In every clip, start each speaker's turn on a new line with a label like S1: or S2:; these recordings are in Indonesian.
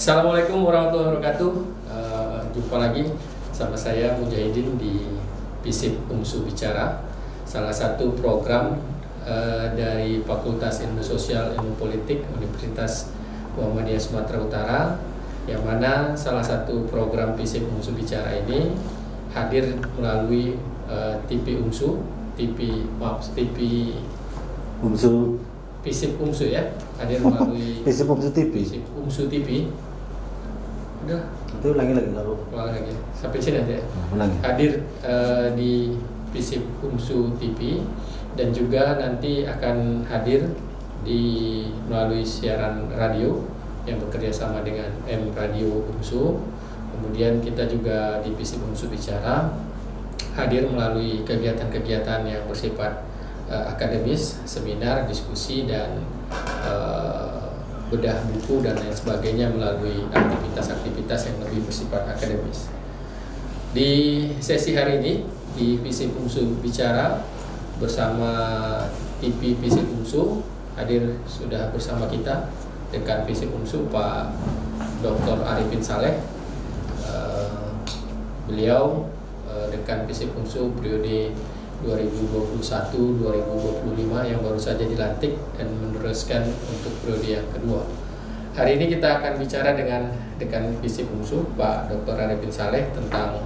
S1: Assalamualaikum warahmatullahi wabarakatuh. Jumpa lagi sama saya Mujahidin di FISIP UMSU Bicara, salah satu program dari Fakultas Ilmu Sosial Ilmu Politik Universitas Muhammadiyah Sumatera Utara, yang mana salah satu program FISIP UMSU Bicara ini hadir melalui TV UMSU, TV
S2: UMSU,
S1: FISIP UMSU ya, hadir melalui
S2: FISIP UMSU TV.
S1: FISIP UMSU TV. Udah,
S2: Itu ulangi lagi kalau
S1: ulang lagi sampai sini aja.
S2: ulangi.
S1: Hadir di FISIP UMSU TV, dan juga nanti akan hadir melalui siaran radio yang bekerja sama dengan M Radio UMSU. Kemudian kita juga di FISIP UMSU Bicara hadir melalui kegiatan-kegiatan yang bersifat akademis, seminar, diskusi, dan bedah buku dan lain sebagainya melalui aktivitas-aktivitas yang lebih bersifat akademis. Di sesi hari ini di FISIP UMSU Bicara bersama TV FISIP UMSU hadir sudah bersama kita dekan FISIP UMSU Pak Dr. Arifin Saleh. Beliau dekan FISIP UMSU periode 2021-2025 yang baru saja dilantik dan meneruskan untuk periode yang kedua. Hari ini kita akan bicara dengan dekan FISIP UMSU Pak Dr. Arifin Saleh tentang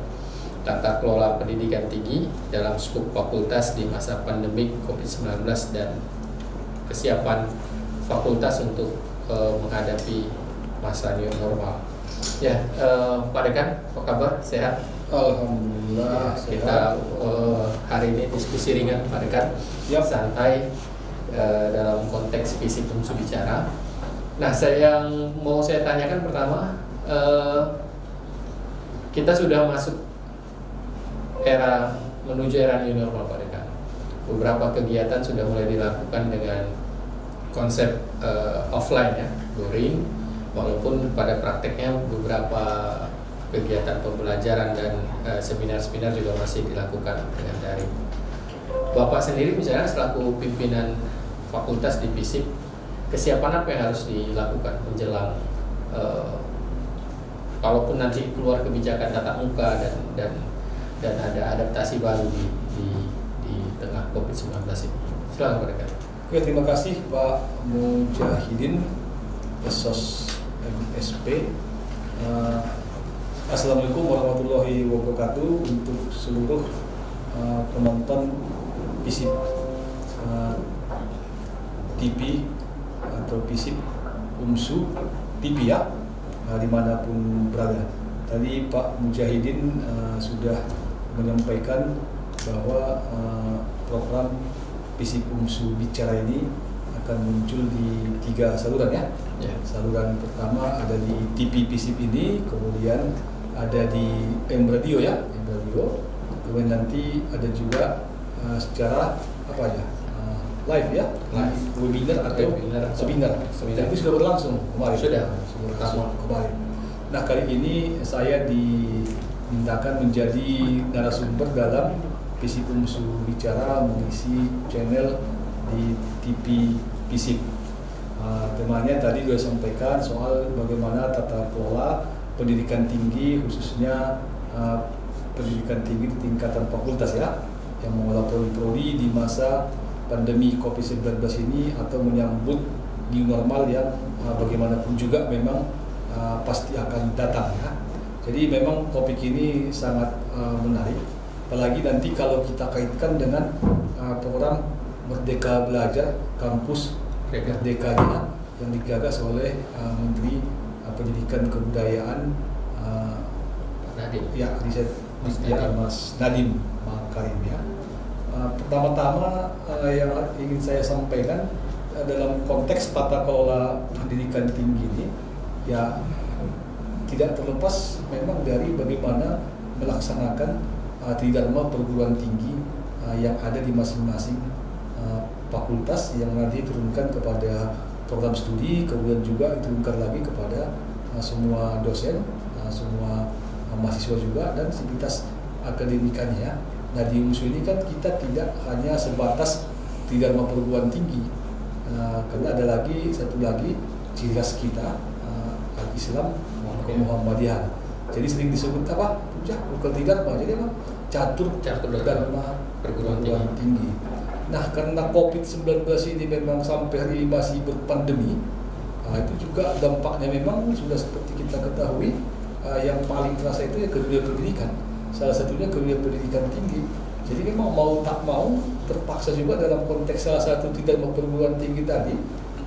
S1: tata kelola pendidikan tinggi dalam skup fakultas di masa pandemik COVID-19 dan kesiapan fakultas untuk menghadapi masa new normal. Ya, Pak Dekan, apa kabar? Sehat?
S3: Alhamdulillah.
S1: Kita hari ini diskusi ringan, Pak Dekan, santai dalam konteks FISIP UMSU Bicara. Nah, yang mau saya tanyakan pertama, kita sudah masuk menuju era new normal, Pak Dekan. Beberapa kegiatan sudah mulai dilakukan dengan konsep offline ya, daring, walaupun pada prakteknya beberapa kegiatan pembelajaran dan seminar-seminar juga masih dilakukan dengan daring. Bapak sendiri misalnya selaku pimpinan fakultas di FISIP, kesiapan apa yang harus dilakukan menjelang kalaupun nanti keluar kebijakan tatap muka dan ada adaptasi baru di tengah COVID-19 ini. Silakan Pak Dekan.
S3: Oke, terima kasih Pak Mujahidin, Esos MSP. Assalamualaikum warahmatullahi wabarakatuh untuk seluruh penonton FISIP TV atau FISIP UMSU TV ya, dimanapun berada. Tadi Pak Mujahidin sudah menyampaikan bahwa program FISIP UMSU Bicara ini akan muncul di 3 saluran ya. Saluran pertama ada di TV FISIP ini, kemudian ada di M Radio ya, M Radio. Kemudian nanti ada juga secara apa ya, live ya, live webinar atau seminar. Dan itu sudah berlangsung kemarin. Sudah berlangsung kemarin. Nah, kali ini saya dimintakan menjadi narasumber dalam FISIP UMSU Bicara, mengisi channel di TV FISIP. Temanya tadi sudah sampaikan soal bagaimana tata kelola pendidikan tinggi, khususnya pendidikan tinggi di tingkatan fakultas ya, yang mengelola prodi-prodi di masa pandemi COVID-19 ini atau menyambut new normal yang bagaimanapun juga memang pasti akan datang ya. Jadi memang topik ini sangat menarik, apalagi nanti kalau kita kaitkan dengan program Merdeka Belajar Kampus Merdekanya yang digagas oleh Menteri Pendidikan Kebudayaan
S1: Nadiem.
S3: Ya, Mas Nadiem Makarim ya. Pertama-tama yang ingin saya sampaikan dalam konteks tata kelola pendidikan tinggi ini ya, tidak terlepas memang dari bagaimana melaksanakan tridharma perguruan tinggi yang ada di masing-masing fakultas, yang nanti diturunkan kepada program studi, kemudian juga diturunkan lagi kepada semua dosen, semua mahasiswa juga, dan sivitas akademikanya. Nah, di UMSU ini kan kita tidak hanya sebatas tridharma perguruan tinggi, karena ada lagi satu lagi ciri khas kita Islam Muhammadiyah. Jadi sering disebut apa? Bukan tidak apa? Jadi apa? Catur Dharma perguruan tinggi. Nah, karena COVID-19 ini memang sampai hari ini masih berpandemi, itu juga dampaknya memang sudah seperti kita ketahui, yang paling terasa itu ya ke dunia pendidikan. Salah satunya ke dunia pendidikan tinggi. Jadi memang mau tak mau terpaksa juga dalam konteks salah satu tidak mau perguruan tinggi tadi,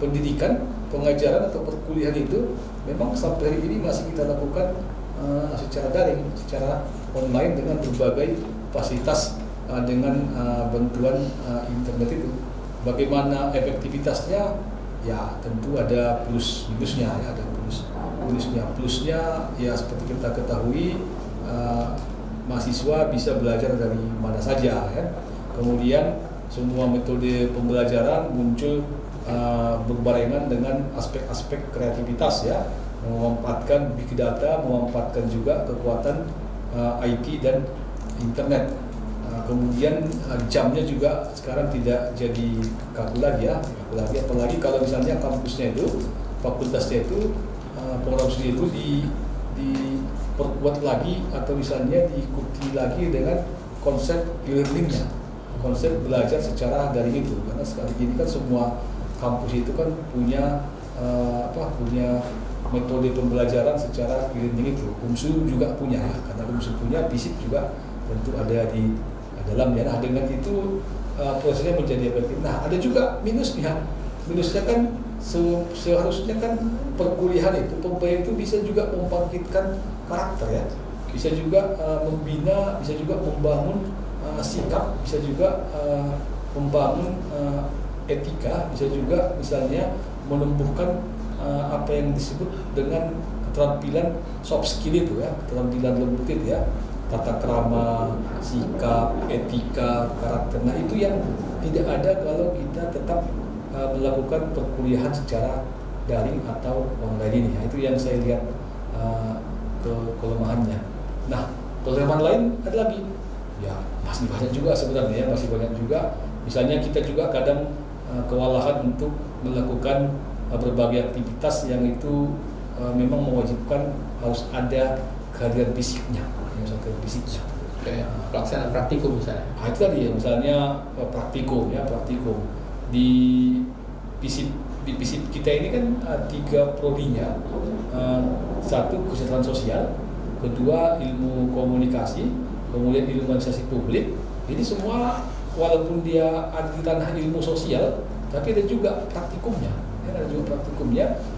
S3: pendidikan, pengajaran atau perkuliahan itu memang sampai hari ini masih kita lakukan secara daring, secara online dengan berbagai fasilitas dengan bantuan internet itu. Bagaimana efektivitasnya? Ya tentu ada plus minusnya ya, ada minusnya. Plusnya ya seperti kita ketahui, mahasiswa bisa belajar dari mana saja ya. Kemudian semua metode pembelajaran muncul berbarengan dengan aspek-aspek kreativitas ya, memanfaatkan big data, memanfaatkan juga kekuatan IT dan internet. Kemudian jamnya juga sekarang tidak jadi kaku lagi ya, apalagi kalau misalnya kampusnya itu, fakultasnya itu, program studi itu diperkuat lagi atau misalnya diikuti lagi dengan konsep e-learningnya, konsep belajar secara daring itu. Karena sekarang ini kan semua kampus itu kan punya punya metode pembelajaran secara e-learning itu. UMSU juga punya ya, karena UMSU punya, FISIP juga tentu ada di dalamnya. Nah, dengan itu prosesnya menjadi efektif. Nah, ada juga minusnya. Minusnya kan seharusnya kan perkuliahan itu, pembelajaran itu bisa juga membangkitkan karakter ya, bisa juga membina, bisa juga membangun sikap, bisa juga membangun etika, bisa juga misalnya menumbuhkan apa yang disebut dengan keterampilan soft skill itu ya, keterampilan lembut itu ya, tata krama, sikap, etika, karakter. Nah, itu yang tidak ada kalau kita tetap melakukan perkuliahan secara daring atau online ini. Nah, itu yang saya lihat kelemahannya. Nah, kelemahan lain ada lagi. Ya, masih banyak juga sebenarnya ya, masih banyak juga. Misalnya kita juga kadang kewalahan untuk melakukan berbagai aktivitas yang itu memang mewajibkan harus ada kehadiran fisiknya.
S1: Kayak pelaksanaan praktikum misalnya.
S3: Itu tadi ya, misalnya praktikum di FISIP kita ini kan 3 prodinya, satu kesejahteraan sosial, kedua ilmu komunikasi, kemudian ilmu administrasi publik. Ini semua walaupun dia ada di tanah ilmu sosial, tapi ada juga praktikumnya.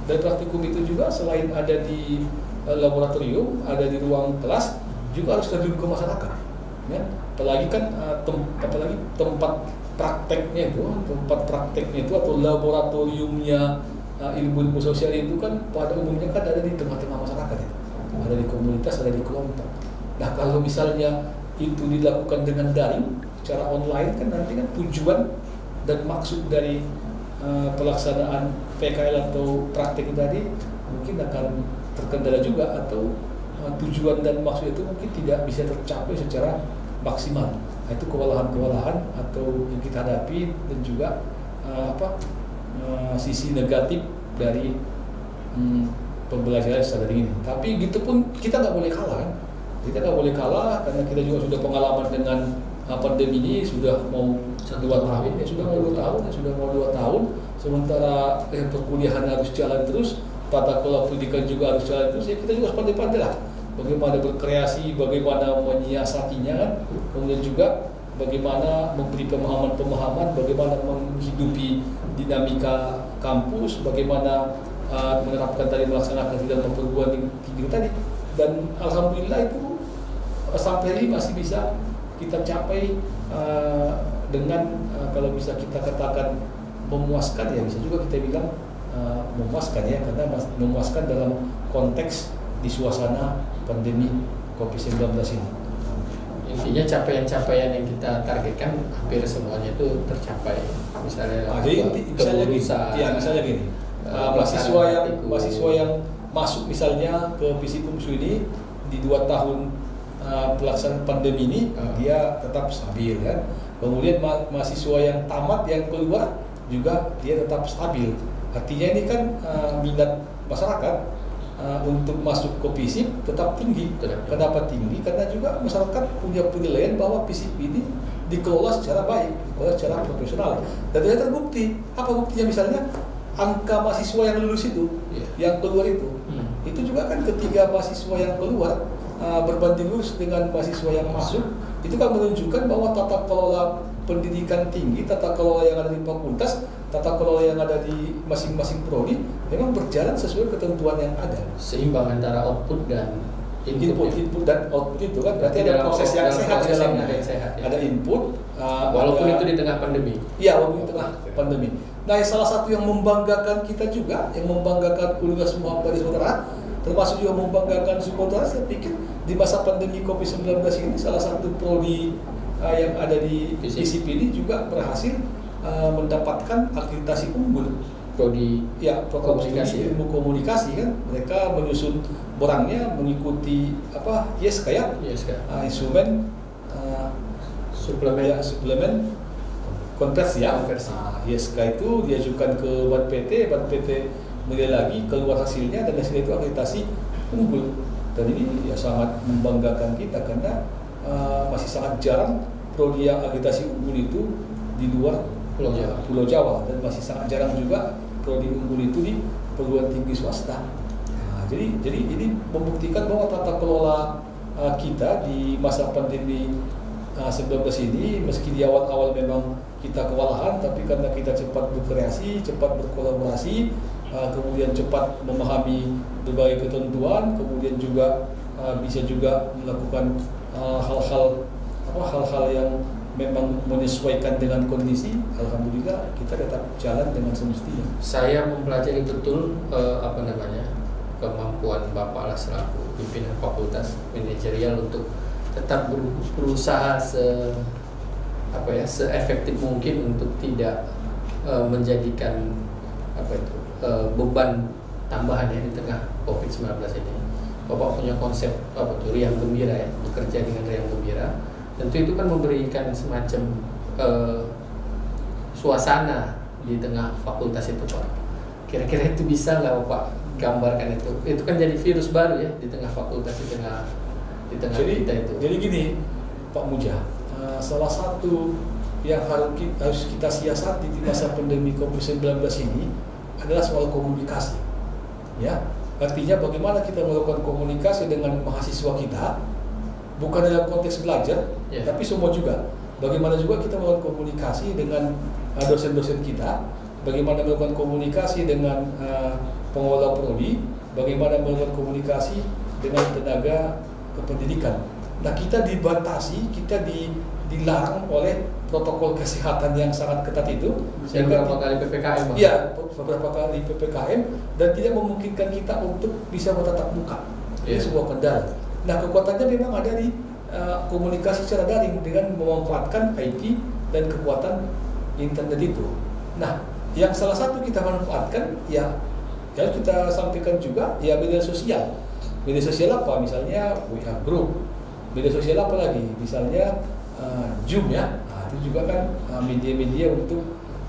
S3: Dan praktikum itu juga selain ada di laboratorium, ada di ruang kelas, juga harus terjun ke masyarakat, ya. Apalagi kan tempat prakteknya itu atau laboratoriumnya ilmu sosial itu kan pada umumnya kan ada di tengah-tengah masyarakat itu, ada di komunitas, ada di kelompok. Nah, kalau misalnya itu dilakukan dengan daring secara online kan nanti kan tujuan dan maksud dari pelaksanaan PKL atau praktek tadi mungkin akan terkendala juga, atau tujuan dan maksud itu mungkin tidak bisa tercapai secara maksimal. Nah, itu kewalahan-kewalahan atau yang kita hadapi, dan juga sisi negatif dari pembelajaran secara daring ini. Tapi gitu pun kita nggak boleh kalah. Kita nggak boleh kalah karena kita juga sudah pengalaman dengan pandemi ini sudah mau 2 tahun, sudah mau 2 tahun. Sementara perkuliahan harus jalan terus, tata kelola pendidikan juga harus jalan terus. Ya kita juga harus pandai-pandai lah. Bagaimana berkreasi, bagaimana menyiasatinya kan, kemudian juga bagaimana memberi pemahaman-pemahaman, bagaimana menghidupi dinamika kampus, bagaimana menerapkan tadi, melaksanakan di dalam perguruan tinggi tadi. Dan alhamdulillah itu sampai ini masih bisa kita capai dengan kalau bisa kita katakan memuaskan, ya bisa juga kita bilang memuaskan ya, karena memuaskan dalam konteks di suasana pandemi COVID-19 ini.
S1: Intinya capaian-capaian yang kita targetkan hampir semuanya itu tercapai. Misalnya
S3: misalnya gini, mahasiswa yang masuk misalnya ke FISIP UMSU ini di 2 tahun pelaksanaan pandemi ini, dia tetap stabil kan. Kemudian mahasiswa yang tamat, yang keluar juga dia tetap stabil. Artinya ini kan minat masyarakat untuk masuk ke FISIP tetap tinggi. Kenapa tinggi? Karena juga masyarakat punya penilaian bahwa FISIP ini dikelola secara baik, dikelola secara profesional. Dan ternyata terbukti. Apa buktinya? Misalnya angka mahasiswa yang lulus itu, yang keluar itu juga kan ketiga mahasiswa yang keluar berbanding lurus dengan mahasiswa yang masuk, itu kan menunjukkan bahwa tata kelola pendidikan tinggi, tata kelola yang ada di fakultas, tata kelola yang ada di masing-masing prodi memang berjalan sesuai ketentuan yang ada.
S1: Seimbang antara output dan
S3: input dan output itu kan berarti ada proses yang sehat di dalamnya. Ada input,
S1: walaupun itu di tengah pandemi.
S3: Iya, walaupun di tengah pandemi. Nah, salah satu yang membanggakan kita juga, yang membanggakan Universitas Muhammad Saudara, termasuk juga membanggakan Sumatera, saya pikir di masa pandemi COVID-19 ini salah satu prodi yang ada di FISIP ini juga berhasil mendapatkan akreditasi unggul.
S1: Prodi
S3: komunikasi, ilmu komunikasi kan, mereka menyusun borangnya mengikuti kayak instrumen suplemen konversi ya. ISK itu diajukan ke Ban PT menilai lagi, keluar hasilnya, dan hasilnya itu akreditasi unggul. Dan ini ya sangat membanggakan kita karena masih sangat jarang prodi yang akreditasi unggul itu di luar Pulau Jawa, dan masih sangat jarang juga prodi unggul itu di perguruan tinggi swasta. Nah, jadi ini membuktikan bahwa tata kelola kita di masa pandemi 19 ini, meski di awal-awal memang kita kewalahan, tapi karena kita cepat berkreasi, cepat berkolaborasi, kemudian cepat memahami berbagai ketentuan, kemudian juga bisa juga melakukan hal-hal yang memang menyesuaikan dengan kondisi. Alhamdulillah kita tetap jalan dengan semestinya.
S1: Saya mempelajari betul kemampuan Bapak lah selaku pimpinan fakultas manajerial untuk tetap berusaha se-efektif mungkin untuk tidak menjadikan beban tambahan di tengah COVID-19 ini. Bapak punya konsep riang gembira ya, bekerja dengan riang gembira. Tentu itu kan memberikan semacam suasana di tengah fakultas itu, Pak. Kira-kira itu bisa nggak Bapak gambarkan itu? Itu kan jadi virus baru ya di tengah fakultas, di tengah kita itu.
S3: Jadi gini, Pak Muja, salah satu yang harus kita siasati di masa pandemi COVID-19 ini adalah soal komunikasi. Ya, artinya bagaimana kita melakukan komunikasi dengan mahasiswa kita, bukan dalam konteks belajar, tapi semua juga. Bagaimana juga kita melakukan komunikasi dengan dosen-dosen kita, bagaimana melakukan komunikasi dengan pengelola prodi, bagaimana melakukan komunikasi dengan tenaga kependidikan. Nah, kita dibatasi, kita dilarang oleh protokol kesehatan yang sangat ketat itu.
S1: Beberapa kali PPKM.
S3: Iya, beberapa kali PPKM, dan tidak memungkinkan kita untuk bisa bertatap muka. Ini sebuah kendala. Nah, kekuatannya memang ada di komunikasi secara daring dengan memanfaatkan IT dan kekuatan internet itu. Nah, yang salah satu kita manfaatkan ya kita sampaikan juga ya media sosial. Media sosial apa? Misalnya WA Group. Media sosial apa lagi? Misalnya Zoom ya. Nah, itu juga kan media-media untuk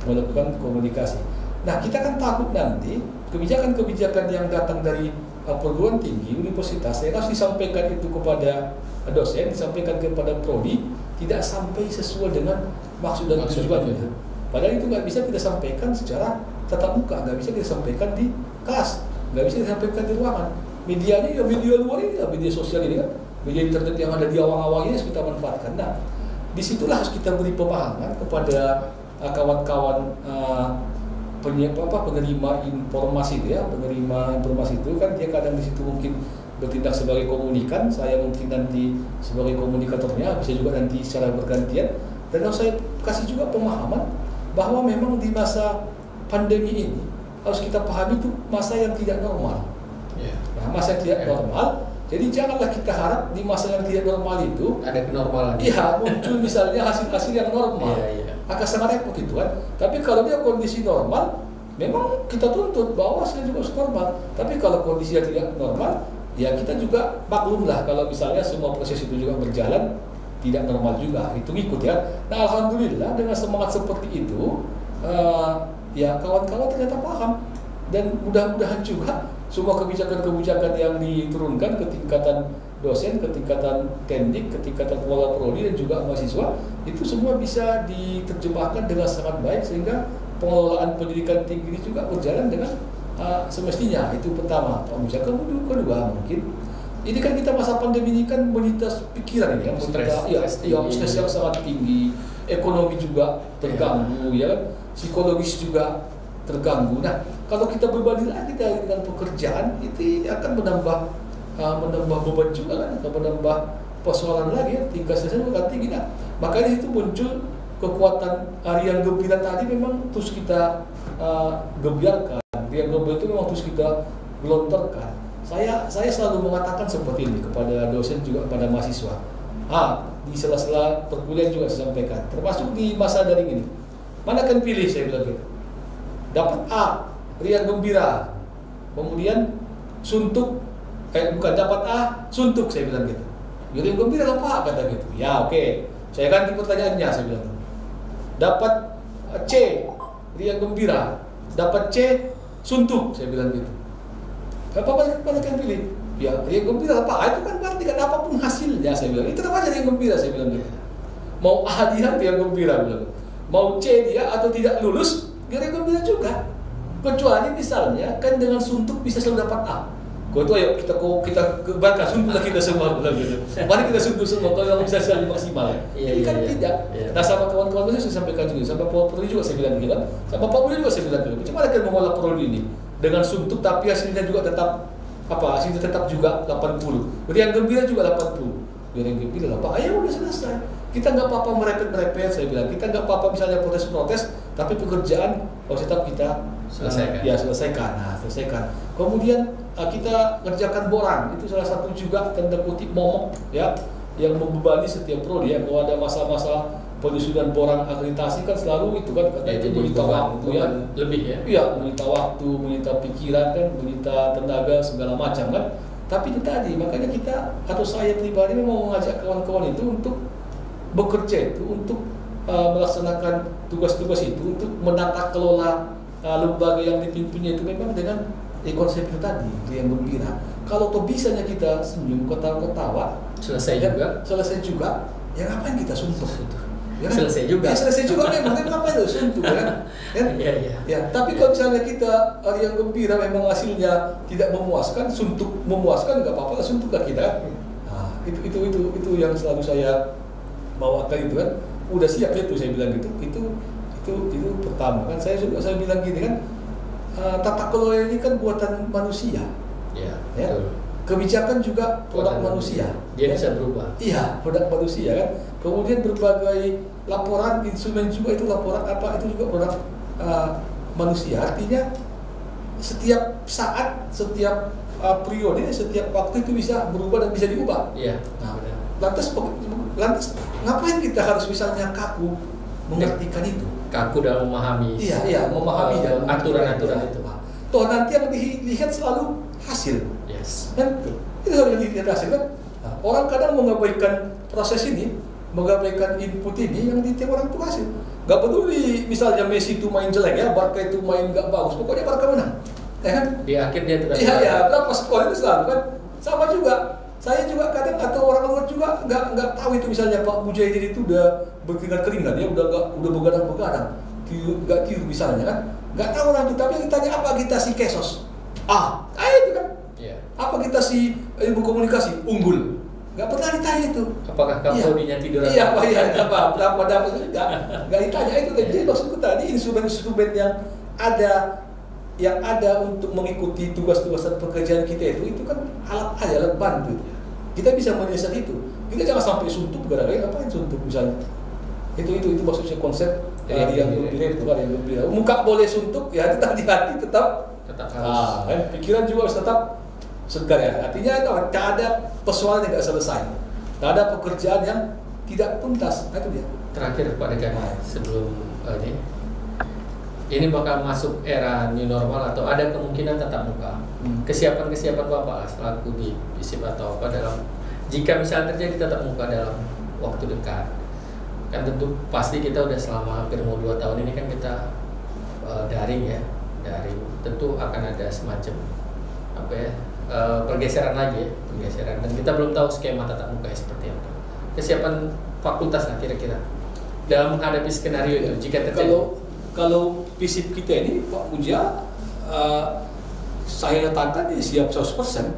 S3: melakukan komunikasi. Nah, kita kan takut nanti kebijakan-kebijakan yang datang dari perguruan tinggi, universitas, yang harus disampaikan itu kepada dosen, disampaikan kepada prodi, tidak sampai sesuai dengan maksud dan tujuannya. Padahal itu nggak bisa kita sampaikan secara tatap muka, nggak bisa kita sampaikan di kelas, nggak bisa disampaikan di ruangan. Medianya ya media luar ini, ya media sosial ini kan, media internet yang ada di awal-awal ini harus kita manfaatkan. Nah, disitulah harus kita beri pemahaman kepada kawan-kawan penerima informasi itu ya, penerima informasi itu kan dia kadang di situ mungkin bertindak sebagai komunikan, saya mungkin nanti sebagai komunikatornya, bisa juga nanti secara bergantian. Dan harus saya kasih juga pemahaman bahwa memang di masa pandemi ini harus kita pahami itu masa yang tidak normal. Nah, masa yang tidak normal, jadi janganlah kita harap di masa yang tidak normal itu
S1: ada kenormalan.
S3: Iya, muncul misalnya hasil-hasil yang normal. Akan sangat repot itu kan. Tapi kalau dia kondisi normal, memang kita tuntut bahwa hasilnya juga harus normal. Tapi kalau kondisinya tidak normal, ya kita juga maklumlah kalau misalnya semua proses itu juga berjalan tidak normal juga, itu ngikut ya. Nah, alhamdulillah dengan semangat seperti itu, ya kawan-kawan ternyata paham Dan mudah-mudahan juga semua kebijakan-kebijakan yang diturunkan ke tingkatan dosen, ke tingkatan teknik, ke tingkatan pengelola prodi dan juga mahasiswa itu semua bisa diterjemahkan dengan sangat baik sehingga pengelolaan pendidikan tinggi ini juga berjalan dengan semestinya. Itu pertama, Pak Musa. Kemudian kedua mungkin ini kan kita masa pandemi ini kan menyita pikiran ini, stres yang sangat tinggi, ekonomi juga terganggu, ya kan, psikologis juga terganggu. Nah, kalau kita berbanding lagi dengan pekerjaan itu akan menambah beban juga kan, akan menambah persoalan lagi ya, tingkat stresnya juga tinggi. Nah, makanya itu muncul kekuatan Riang Gembira tadi memang terus kita gebiarkan. Riang Gembira itu memang terus kita gelontorkan. Saya selalu mengatakan seperti ini kepada dosen juga kepada mahasiswa. Di sela-sela perkuliahan juga saya sampaikan, termasuk di masa daring ini. Mana akan pilih, saya bilang gitu. Dapat A, Riang Gembira. Kemudian suntuk, dapat A, suntuk, saya bilang gitu. Riang Gembira lah Pak, kata gitu. Ya oke. Saya ganti pertanyaannya, saya bilang. Dapat C, Riang Gembira. Dapat C, suntuk, saya bilang gitu. Apa-apa kan pilih? Ya, Riang Gembira Pak, itu kan berarti kan apapun hasilnya, saya bilang. Itu apa Riang Gembira, saya bilang gitu. Mau A dia Riang Gembira, bilang. Mau C dia atau tidak lulus, dia Riang Gembira juga. Kecuali misalnya kan dengan suntuk bisa selalu dapat A. Kau itu ayo kita bakar suntuk lah kita semua bilang gitu. Mari kita suntuk semua kalau bisa selalu maksimal. Ini kan tidak. Nah, sama kawan-kawan saya sampaikan juga, sama Pak Prodi juga saya bilang gitu. Sama Pak Prodi juga saya bilang gitu. Macam mana kan mengolah prodi ini dengan suntuk tapi hasilnya juga tetap hasilnya tetap juga 80. Riang Gembira juga 80. Riang Gembira lah Pak, ayo udah selesai. Kita nggak apa-apa merepet-merepet, saya bilang. Kita nggak apa-apa misalnya protes-protes, tapi pekerjaan harus tetap kita selesaikan. Kemudian kita kerjakan borang, itu salah satu juga tanda kutip momok ya, yang membebani setiap prodi ya. Kalau ada masa-masa penyusunan borang akreditasi kan selalu itu kan itu menyita waktu ya,
S1: lebih ya.
S3: Iya, menyita waktu, menyita pikiran kan, menyita tenaga segala macam kan. Tapi itu tadi, makanya kita atau saya pribadi mau mengajak kawan-kawan itu untuk bekerja itu untuk melaksanakan tugas-tugas itu untuk menata kelola lembaga yang dipimpinnya itu memang dengan konsep itu tadi, Riang Gembira. Kalau toh bisanya kita senyum, ketawa, selesai juga, ya ngapain kita suntuk itu? Ya, selesai juga memang ngapain itu suntuk kan? Ya, tapi kalau misalnya kita Riang Gembira memang hasilnya tidak memuaskan, suntuk memuaskan, nggak apa-apa, suntuklah kita. Nah, itu yang selalu saya bawakan itu kan, udah siap itu saya bilang gitu. Itu pertama kan saya bilang gini kan, tata kelola ini kan buatan manusia. Ya. Kebijakan juga produk manusia.
S1: Dia bisa berubah.
S3: Iya, produk manusia kan. Kemudian berbagai laporan instrumen juga itu laporan apa itu juga produk manusia. Artinya setiap saat, setiap periode, setiap waktu itu bisa berubah dan bisa diubah.
S1: Iya.
S3: Nah, lantas ngapain kita harus misalnya kaku mengertikan itu?
S1: Kaku dalam memahami.
S3: Iya, memahami dalam
S1: aturan-aturan itu.
S3: Toh nanti yang dilihat selalu hasil.
S1: Yes.
S3: Kan itu harus dilihat hasil kan. Nah, orang kadang mengabaikan proses ini, mengabaikan input ini yang ditiap orang itu hasil. Gak peduli misalnya Messi itu main jelek ya, Barca itu main gak bagus, pokoknya Barca menang. Ya kan?
S1: Di akhir dia tidak.
S3: Iya, berapa skor itu selalu kan. Sama juga. Saya juga kadang atau orang luar juga nggak tahu itu misalnya Pak Mujahidin itu udah berkeringat dia udah begadang nggak tidur misalnya kan, nggak tahu orang itu, tapi yang ditanya apa kita si Kesos itu kan, apa kita si ilmu komunikasi unggul, nggak pernah ditanya itu.
S1: Apakah Prodinya tidur?
S3: Iya berapa dapat nggak ditanya itu. Jadi maksudku tadi instrumen-instrumen yang ada untuk mengikuti tugas-tugas dan pekerjaan kita itu kan alat bantu. Kita bisa menyiasat itu. Kita jangan sampai suntuk gara-gara ngapain suntuk misalnya. Itu maksudnya konsep yang Gembira itu kan yang Gembira. Muka boleh suntuk ya, hati tetap harus. Pikiran juga harus tetap segar ya. Artinya tidak ada persoalan yang tidak selesai. Tidak ada pekerjaan yang tidak tuntas. Itu dia.
S1: Terakhir Pak Dekan, sebelum ini bakal masuk era new normal atau ada kemungkinan tatap muka. Kesiapan Bapak selaku di BISIP atau apa dalam jika misalnya terjadi tatap muka dalam waktu dekat, kan tentu pasti kita udah selama hampir mau 2 tahun ini kan kita daring ya, dari tentu akan ada semacam apa ya pergeseran lagi ya, pergeseran, dan kita belum tahu skema tatap muka seperti apa. Kesiapan fakultas lah kira-kira dalam menghadapi skenario itu jika terjadi.
S3: Kalau FISIP kita ini Pak Muja, saya katakan ya siap 100%.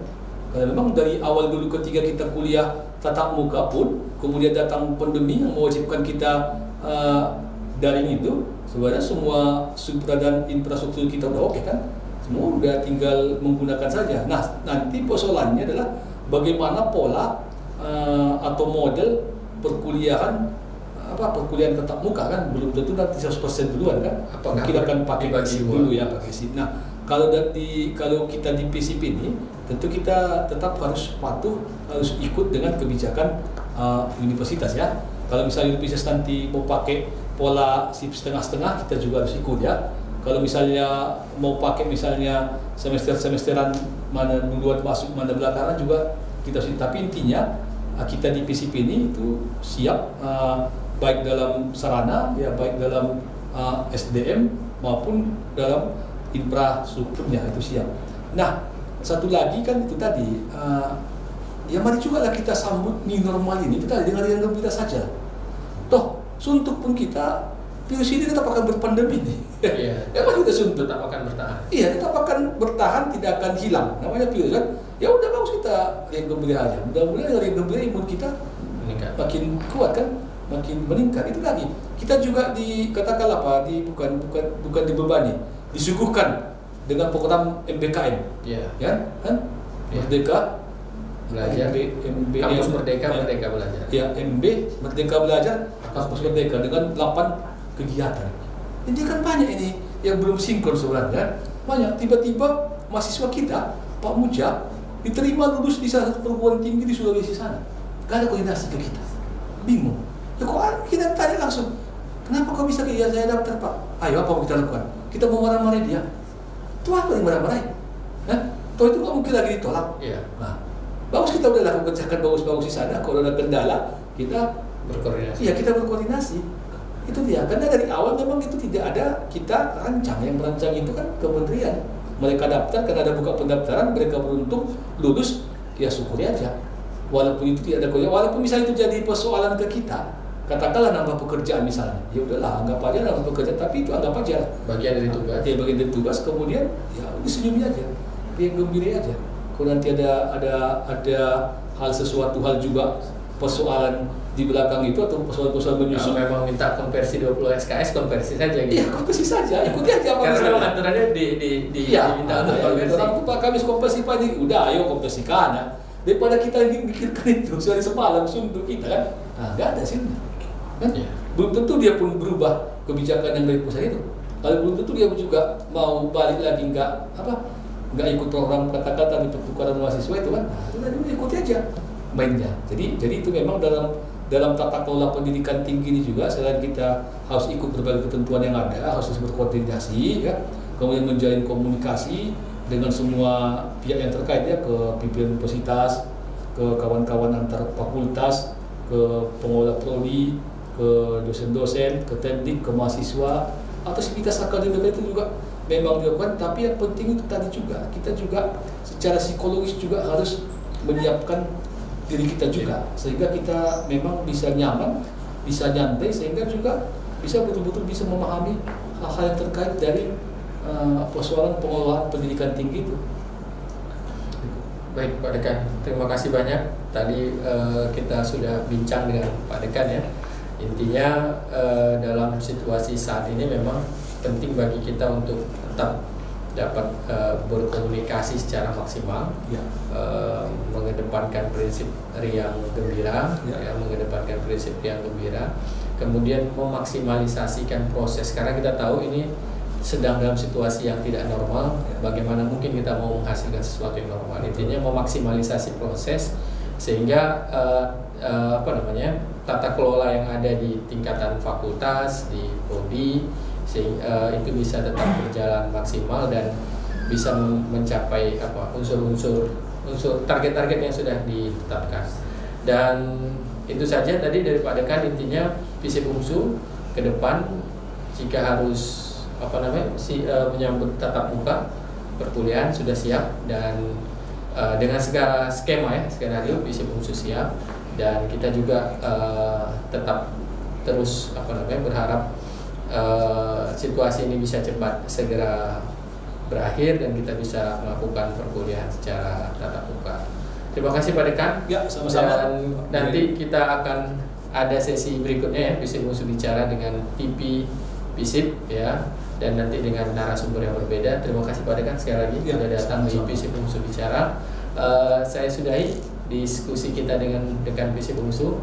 S3: Karena memang dari awal dulu ketika kita kuliah tatap muka pun, kemudian datang pandemi yang mewajibkan kita daring itu, sebenarnya semua sumber dan infrastruktur kita udah oke kan, semua udah tinggal menggunakan saja. Nah, nanti persoalannya adalah bagaimana pola atau model perkuliahan tatap muka kan, belum tentu nanti 100% duluan kan. Kita akan pakai SIP dulu ya, pakai SIP. Nah, kalau kita di PSIP ini, tentu kita tetap harus patuh, harus ikut dengan kebijakan universitas ya. Kalau misalnya universitas nanti mau pakai pola SIP setengah-setengah, kita juga harus ikut ya. Kalau misalnya mau pakai misalnya semester-semesteran, mana duluan masuk, mana belakangan juga kita harus. Tapi intinya kita di PSIP ini itu siap, baik dalam sarana ya, baik dalam SDM maupun dalam infrastrukturnya itu siap. Nah, satu lagi kan itu tadi, ya mari juga lah kita sambut new normal ini kita dengan yang gembira saja. Toh suntuk pun kita, virus ini tetap akan berpandemi nih.
S1: Iya.
S3: Emang kita suntuk
S1: tetap akan bertahan.
S3: Iya, tetap akan bertahan, tidak akan hilang. Namanya virus kan. Ya udah, bagus kita yang gembira aja. Mudah-mudahan dari yang gembira imun kita
S1: meningkat,
S3: makin kuat kan, makin meningkat. Itu lagi. Kita juga dikatakan apa? Bukan dibebani, disuguhkan dengan program MBKM.
S1: Iya.
S3: Ya, kan? Merdeka
S1: Belajar, Kampus Merdeka Belajar.
S3: Ya, MB Merdeka Belajar, Kampus Merdeka dengan 8 kegiatan. Ini kan banyak ini yang belum sinkron sebenarnya. Banyak, tiba-tiba mahasiswa kita, Pak Muja, diterima lulus di salah satu perguruan tinggi di Sulawesi sana. Gak ada koordinasi ke kita. Bingung. Ya kok kita tanya langsung, kenapa kau bisa ke saya daftar Pak? Ayo, apa mau kita lakukan? Kita mau marah-marahin dia. Itu apa yang marah-marahin? Toh itu nggak mungkin lagi ditolak.
S1: Iya.
S3: Nah, bagus kita udah lakukan kerjakan bagus-bagus di sana. Kalau ada kendala, kita
S1: berkoordinasi.
S3: Iya, kita berkoordinasi. Itu dia. Karena dari awal memang itu tidak ada kita rancang. Yang merancang itu kan kementerian. Mereka daftar, karena ada buka pendaftaran, mereka beruntung lulus, ya syukuri aja. Walaupun itu tidak ada koordinasi, walaupun misalnya itu jadi persoalan ke kita, katakanlah nambah pekerjaan misalnya, ya udahlah anggap aja nambah pekerjaan, tapi itu anggap aja
S1: bagian dari tugas.
S3: Ya, bagian dari tugas. Kemudian ya disenyumi aja, yang gembira aja. Kalau nanti ada sesuatu hal juga persoalan di belakang itu atau persoalan menyusul,
S1: memang minta konversi 20 SKS, konversi saja gitu.
S3: Iya, konversi saja, ikuti aja apa
S1: karena memang aturannya diminta untuk konversi.
S3: Orang tuh Pak kami konversi Pak, udah ayo konversikan ya. Daripada kita mikirkan itu sehari semalam suntuk kita kan, nah nggak ada sih kan. Yeah. Belum tentu dia pun berubah kebijakan yang dari pusat itu. Kalau belum tentu dia juga mau balik lagi, nggak ikut program kata-kata di pertukaran mahasiswa itu kan. Nah, itu ikuti aja mainnya. Jadi itu memang dalam tata kelola pendidikan tinggi ini juga, selain kita harus ikut berbagai ketentuan yang ada, harus berkoordinasi ya, kemudian menjalin komunikasi dengan semua pihak yang terkait ya, ke pimpinan universitas, ke kawan-kawan antar fakultas, ke pengelola prodi, ke dosen-dosen, ke teknik, ke mahasiswa, atau sivitas akademik itu juga memang dilakukan. Tapi yang penting itu tadi juga, kita juga secara psikologis juga harus menyiapkan diri kita juga, sehingga kita memang bisa nyaman, bisa nyantai, sehingga juga bisa betul-betul bisa memahami hal-hal yang terkait dari persoalan pengelolaan pendidikan tinggi itu.
S1: Baik Pak Dekan, terima kasih banyak. Tadi kita sudah bincang dengan Pak Dekan ya. Intinya dalam situasi saat ini memang penting bagi kita untuk tetap dapat berkomunikasi secara maksimal, ya. Mengedepankan prinsip riang gembira, ya, mengedepankan prinsip riang gembira. Kemudian memaksimalisasikan proses, karena kita tahu ini sedang dalam situasi yang tidak normal, bagaimana mungkin kita mau menghasilkan sesuatu yang normal. Intinya memaksimalisasi proses sehingga tata kelola yang ada di tingkatan fakultas, di prodi, itu bisa tetap berjalan maksimal dan bisa mencapai unsur target-target yang sudah ditetapkan. Dan itu saja tadi dari Pak Dekan. Intinya visi UMSU ke depan, jika harus menyambut tatap muka perkuliahan sudah siap, dan dengan segala skema ya, skenario FISIP UNSU siap, dan kita juga tetap terus berharap situasi ini bisa cepat segera berakhir dan kita bisa melakukan perkuliahan secara tatap muka. Terima kasih Pak Dekan.
S3: Ya, sama-sama.
S1: Dan nanti kita akan ada sesi berikutnya ya, FISIP UNSU bicara dengan TP FISIP ya, dan nanti dengan narasumber yang berbeda. Terima kasih Pak Dekan sekali lagi sudah datang di FISIP UNSU bicara. Saya sudahi diskusi kita dengan Dekan FISIP UNSU,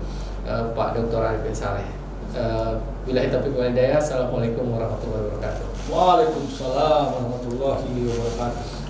S1: Pak Dr. Arifin Saleh. Billahi taufiq wal hidayah. Assalamualaikum warahmatullahi wabarakatuh.
S3: Waalaikumsalam warahmatullahi wabarakatuh.